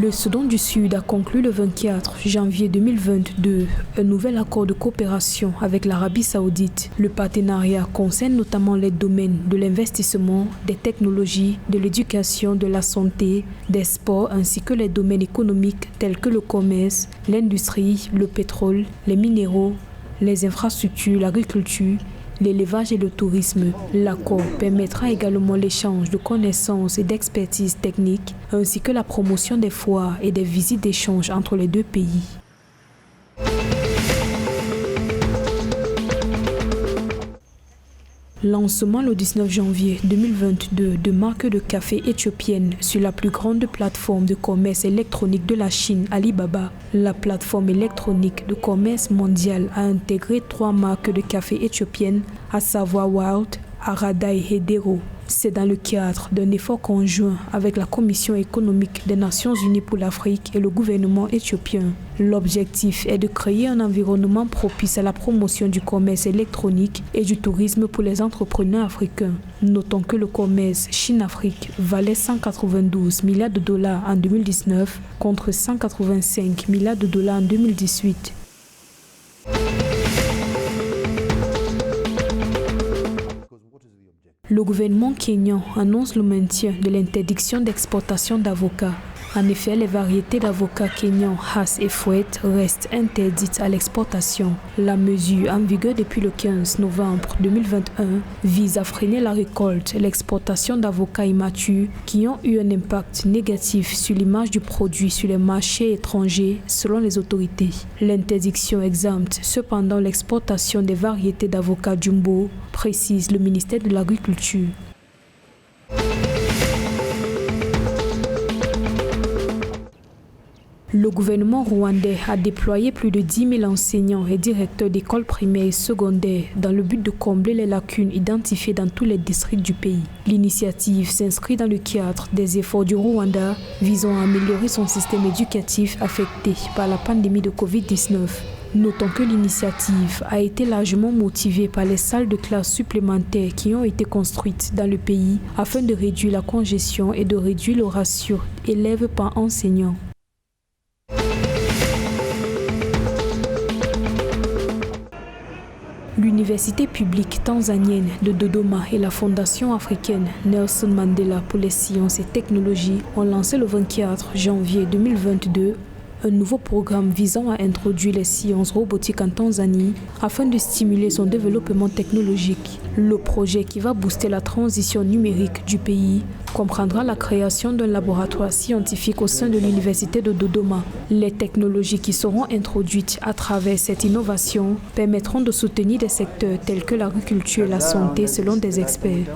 Le Soudan du Sud a conclu le 24 janvier 2022 un nouvel accord de coopération avec l'Arabie Saoudite. Le partenariat concerne notamment les domaines de l'investissement, des technologies, de l'éducation, de la santé, des sports ainsi que les domaines économiques tels que le commerce, l'industrie, le pétrole, les minéraux, les infrastructures, l'agriculture, l'élevage et le tourisme. L'accord permettra également l'échange de connaissances et d'expertise technique, ainsi que la promotion des foires et des visites d'échange entre les deux pays. Lancement le 19 janvier 2022 de marques de café éthiopiennes sur la plus grande plateforme de commerce électronique de la Chine, Alibaba. La plateforme électronique de commerce mondiale a intégré 3 marques de café éthiopiennes, à savoir Wild, Arada et Hedero. C'est dans le cadre d'un effort conjoint avec la Commission économique des Nations Unies pour l'Afrique et le gouvernement éthiopien. L'objectif est de créer un environnement propice à la promotion du commerce électronique et du tourisme pour les entrepreneurs africains. Notons que le commerce Chine-Afrique valait 192 milliards de dollars en 2019 contre 185 milliards de dollars en 2018. Le gouvernement kényan annonce le maintien de l'interdiction d'exportation d'avocats. En effet, les variétés d'avocats kényans Hass et Fouet restent interdites à l'exportation. La mesure, en vigueur depuis le 15 novembre 2021, vise à freiner la récolte et l'exportation d'avocats immatures qui ont eu un impact négatif sur l'image du produit sur les marchés étrangers, selon les autorités. L'interdiction exempte cependant l'exportation des variétés d'avocats jumbo, précise le ministère de l'Agriculture. Le gouvernement rwandais a déployé plus de 10 000 enseignants et directeurs d'écoles primaires et secondaires dans le but de combler les lacunes identifiées dans tous les districts du pays. L'initiative s'inscrit dans le cadre des efforts du Rwanda visant à améliorer son système éducatif affecté par la pandémie de Covid-19. Notons que l'initiative a été largement motivée par les salles de classe supplémentaires qui ont été construites dans le pays afin de réduire la congestion et de réduire le ratio élèves par enseignant. L'université publique tanzanienne de Dodoma et la Fondation africaine Nelson Mandela pour les sciences et technologies ont lancé le 24 janvier 2022 un nouveau programme visant à introduire les sciences robotiques en Tanzanie afin de stimuler son développement technologique. Le projet qui va booster la transition numérique du pays comprendra la création d'un laboratoire scientifique au sein de l'université de Dodoma. Les technologies qui seront introduites à travers cette innovation permettront de soutenir des secteurs tels que l'agriculture et la santé selon des experts.